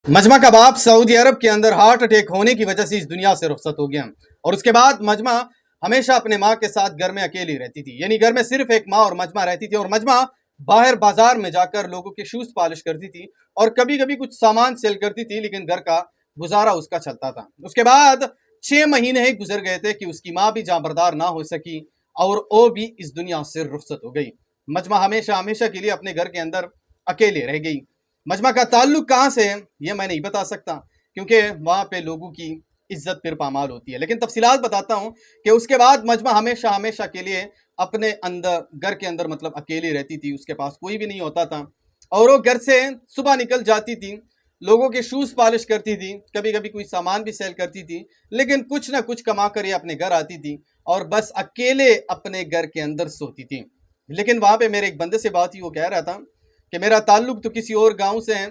मजमा का बाप सऊदी अरब के अंदर हार्ट अटैक होने की वजह से इस दुनिया से रुखसत हो गया। और उसके बाद मजमा हमेशा अपने माँ के साथ घर में अकेली रहती थी, यानी घर में सिर्फ एक माँ और मजमा रहती थी। और मजमा बाहर बाजार में जाकर लोगों के शूज पॉलिश करती थी और कभी कभी कुछ सामान सेल करती थी, लेकिन घर का गुजारा उसका चलता था। उसके बाद 6 महीने ही गुजर गए थे कि उसकी माँ भी जांबरदार ना हो सकी और वो भी इस दुनिया से रुखसत हो गई। मजमा हमेशा हमेशा के लिए अपने घर के अंदर अकेले रह गई। मजमा का ताल्लुक कहाँ से है ये मैं नहीं बता सकता, क्योंकि वहाँ पे लोगों की इज्जत फिर पामाल होती है। लेकिन तफसीलात बताता हूँ कि उसके बाद मजमा हमेशा हमेशा के लिए अपने अंदर घर के अंदर मतलब अकेली रहती थी। उसके पास कोई भी नहीं होता था और वो घर से सुबह निकल जाती थी, लोगों के शूज़ पॉलिश करती थी, कभी कभी कोई सामान भी सेल करती थी, लेकिन कुछ ना कुछ कमा कर ये अपने घर आती थी और बस अकेले अपने घर के अंदर सोती थी। लेकिन वहाँ पे मेरे एक बंदे से बात हुई, वो कह रहा था कि मेरा ताल्लुक तो किसी और गांव से है,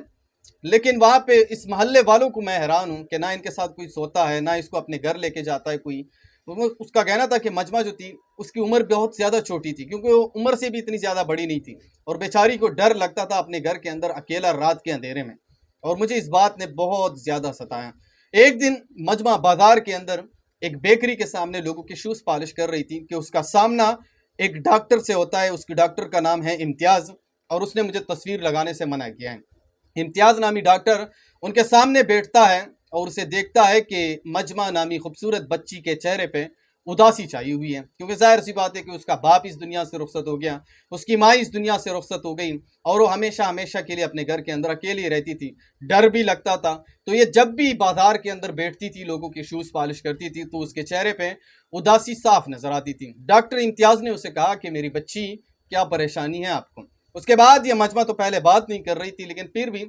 लेकिन वहाँ पे इस मोहल्ले वालों को मैं हैरान हूँ कि ना इनके साथ कोई सोता है, ना इसको अपने घर लेके जाता है कोई। उसका कहना था कि मजमा जो थी उसकी उम्र बहुत ज़्यादा छोटी थी, क्योंकि वो उम्र से भी इतनी ज़्यादा बड़ी नहीं थी और बेचारी को डर लगता था अपने घर के अंदर अकेला रात के अंधेरे में। और मुझे इस बात ने बहुत ज़्यादा सताया। एक दिन मजमा बाजार के अंदर एक बेकरी के सामने लोगों के शूज़ पॉलिश कर रही थी कि उसका सामना एक डॉक्टर से होता है। उसकी डॉक्टर का नाम है इम्तियाज़ और उसने मुझे तस्वीर लगाने से मना किया है। इम्तियाज़ नामी डॉक्टर उनके सामने बैठता है और उसे देखता है कि मजमा नामी खूबसूरत बच्ची के चेहरे पे उदासी छाई हुई है, क्योंकि जाहिर सी बात है कि उसका बाप इस दुनिया से रुखसत हो गया, उसकी माँ इस दुनिया से रुखसत हो गई और वो हमेशा हमेशा के लिए अपने घर के अंदर अकेली रहती थी। डर भी लगता था। तो ये जब भी बाजार के अंदर बैठती थी, लोगों के शूज़ पॉलिश करती थी, तो उसके चेहरे पे उदासी साफ नजर आती थी। डॉक्टर इम्तियाज़ ने उसे कहा कि मेरी बच्ची, क्या परेशानी है आपको? उसके बाद ये मजमा तो पहले बात नहीं कर रही थी, लेकिन फिर भी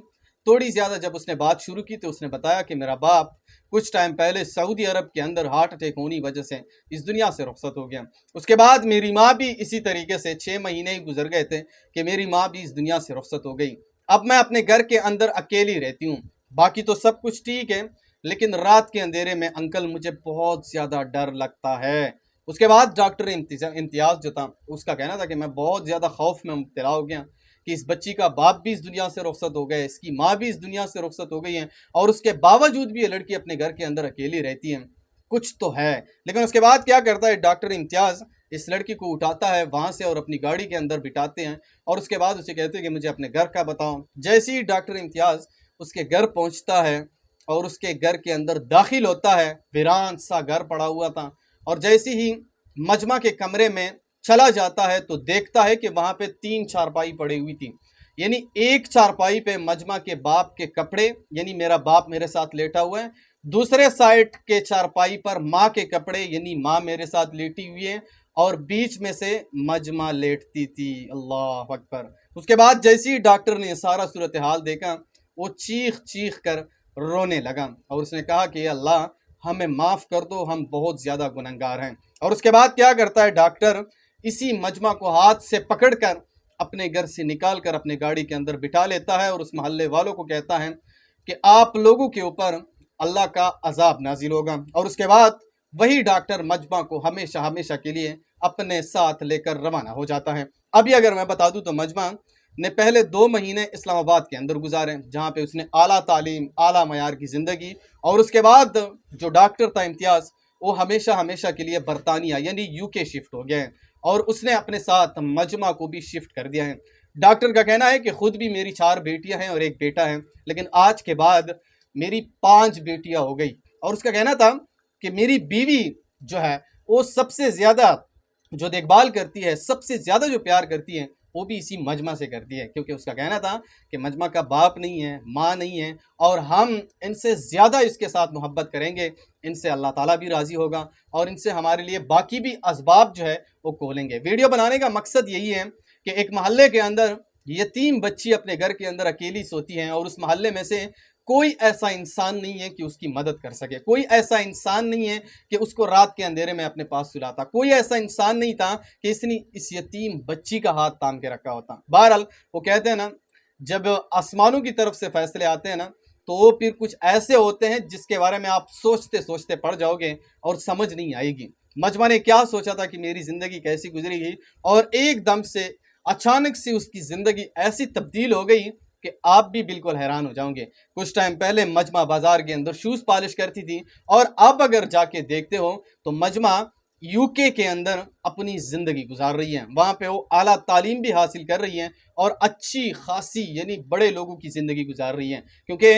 थोड़ी ज़्यादा जब उसने बात शुरू की तो उसने बताया कि मेरा बाप कुछ टाइम पहले सऊदी अरब के अंदर हार्ट अटैक होने की वजह से इस दुनिया से रुखसत हो गया। उसके बाद मेरी माँ भी इसी तरीके से 6 महीने ही गुजर गए थे कि मेरी माँ भी इस दुनिया से रुखसत हो गई। अब मैं अपने घर के अंदर अकेली रहती हूँ, बाकी तो सब कुछ ठीक है, लेकिन रात के अंधेरे में अंकल मुझे बहुत ज़्यादा डर लगता है। उसके बाद डॉक्टर इम्तियाज़ जो था उसका कहना था कि मैं बहुत ज़्यादा खौफ में मुब्तला हो गया कि इस बच्ची का बाप भी इस दुनिया से रुखसत हो गए, इसकी माँ भी इस दुनिया से रुखसत हो गई है और उसके बावजूद भी ये लड़की अपने घर के अंदर अकेली रहती है, कुछ तो है। लेकिन उसके बाद क्या करता है डॉक्टर इम्तियाज़, इस लड़की को उठाता है वहाँ से और अपनी गाड़ी के अंदर बिठाते हैं और उसके बाद उसे कहते हैं कि मुझे अपने घर का बताओ। जैसे ही डॉक्टर इम्तियाज़ उसके घर पहुँचता है और उसके घर के अंदर दाखिल होता है, वीरान सा घर पड़ा हुआ था, और जैसे ही मजमा के कमरे में चला जाता है तो देखता है कि वहाँ पे 3 चारपाई पड़ी हुई थी। यानी एक चारपाई पे मजमा के बाप के कपड़े, यानी मेरा बाप मेरे साथ लेटा हुआ है, दूसरे साइड के चारपाई पर माँ के कपड़े, यानी माँ मेरे साथ लेटी हुई है, और बीच में से मजमा लेटती थी। अल्लाह अकबर। उसके बाद जैसे ही डॉक्टर ने सारा सूरत हाल देखा, वो चीख चीख कर रोने लगा और उसने कहा कि अल्लाह हमें माफ़ कर दो, हम बहुत ज़्यादा गुनहगार हैं। और उसके बाद क्या करता है डॉक्टर, इसी मजमा को हाथ से पकड़कर अपने घर से निकाल कर अपने गाड़ी के अंदर बिठा लेता है और उस मोहल्ले वालों को कहता है कि आप लोगों के ऊपर अल्लाह का अजाब नाजिल होगा। और उसके बाद वही डॉक्टर मजमा को हमेशा हमेशा के लिए अपने साथ लेकर रवाना हो जाता है। अभी अगर मैं बता दूं तो मजमा ने पहले 2 महीने इस्लामाबाद के अंदर गुजारे, जहाँ पे उसने आला तालीम, आला मयार की ज़िंदगी, और उसके बाद जो डॉक्टर था इम्तियाज़, वो हमेशा हमेशा के लिए बरतानिया यानी यूके शिफ्ट हो गया है और उसने अपने साथ मजमा को भी शिफ्ट कर दिया है। डॉक्टर का कहना है कि खुद भी मेरी 4 बेटियां हैं और एक बेटा है, लेकिन आज के बाद मेरी 5 बेटियां हो गई। और उसका कहना था कि मेरी बीवी जो है वो सबसे ज़्यादा जो देखभाल करती है, सबसे ज़्यादा जो प्यार करती है, वो भी इसी मजमा से करती है, क्योंकि उसका कहना था कि मजमा का बाप नहीं है, माँ नहीं है, और हम इनसे ज़्यादा इसके साथ मोहब्बत करेंगे, इनसे अल्लाह ताला भी राज़ी होगा और इनसे हमारे लिए बाकी भी असबाब जो है वो खोलेंगे। वीडियो बनाने का मकसद यही है कि एक मोहल्ले के अंदर यतीम बच्ची अपने घर के अंदर अकेली सोती हैं और उस मोहल्ले में से कोई ऐसा इंसान नहीं है कि उसकी मदद कर सके, कोई ऐसा इंसान नहीं है कि उसको रात के अंधेरे में अपने पास सुलाता, कोई ऐसा इंसान नहीं था कि इसने इस यतीम बच्ची का हाथ थाम के रखा होता। बहरहाल वो कहते हैं ना, जब आसमानों की तरफ से फैसले आते हैं ना, तो वो फिर कुछ ऐसे होते हैं जिसके बारे में आप सोचते सोचते पड़ जाओगे और समझ नहीं आएगी। मजमा ने क्या सोचा था कि मेरी ज़िंदगी कैसी गुजरेगी, और एकदम से अचानक से उसकी ज़िंदगी ऐसी तब्दील हो गई कि आप भी बिल्कुल हैरान हो जाओगे। कुछ टाइम पहले मजमा बाजार के अंदर शूज़ पॉलिश करती थी और अब अगर जाके देखते हो तो मजमा यूके के अंदर अपनी ज़िंदगी गुजार रही हैं। वहाँ पे वो आला तालीम भी हासिल कर रही हैं और अच्छी खासी यानी बड़े लोगों की ज़िंदगी गुजार रही हैं, क्योंकि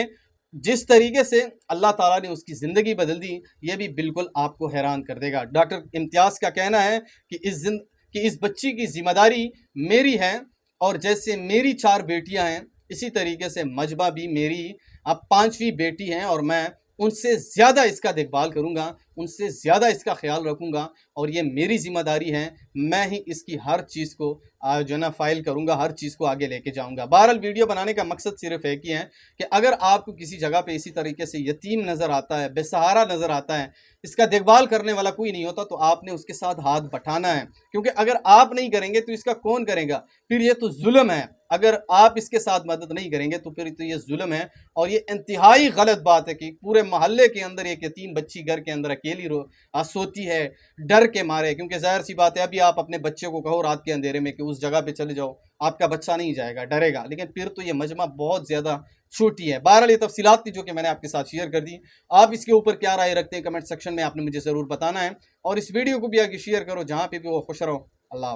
जिस तरीके से अल्लाह ताला ने उसकी ज़िंदगी बदल दी, ये भी बिल्कुल आपको हैरान कर देगा। डॉक्टर इम्तियाज़ का कहना है कि इस बच्ची की ज़िम्मेदारी मेरी है और जैसे मेरी 4 बेटियां हैं, इसी तरीके से मजमा भी मेरी अब 5वीं बेटी हैं और मैं उनसे ज़्यादा इसका देखभाल करूँगा, उनसे ज़्यादा इसका ख़्याल रखूँगा और ये मेरी ज़िम्मेदारी है। मैं ही इसकी हर चीज़ को जो है ना फ़ाइल करूँगा, हर चीज़ को आगे लेके जाऊँगा। बहरहाल वीडियो बनाने का मकसद सिर्फ़ एक ही है कि अगर आपको किसी जगह पे इसी तरीके से यतीम नज़र आता है, बेसहारा नज़र आता है, इसका देखभाल करने वाला कोई नहीं होता, तो आपने उसके साथ हाथ बटाना है, क्योंकि अगर आप नहीं करेंगे तो इसका कौन करेगा? फिर ये तो जुल्म है। अगर आप इसके साथ मदद नहीं करेंगे तो फिर तो ये जुल्म है और ये इंतहाई गलत बात है कि पूरे मोहल्ले के अंदर एक यतीम बच्ची घर के अंदर अकेली सोती है डर के मारे, क्योंकि जाहिर सी बात है अभी आप अपने बच्चे को कहो रात के अंधेरे में कि उस जगह पे चले जाओ, आपका बच्चा नहीं जाएगा, डरेगा। लेकिन फिर तो ये मजमा बहुत ज़्यादा छोटी है। बहरहाल ये तफसीलात थी जो कि मैंने आपके साथ शेयर कर दी। आप इसके ऊपर क्या राय रखते हैं कमेंट सेक्शन में आपने मुझे ज़रूर बताना है और इस वीडियो को भी आगे शेयर करो जहाँ पे भी वो खुश रहो। अल्लाह हाफ़िज़।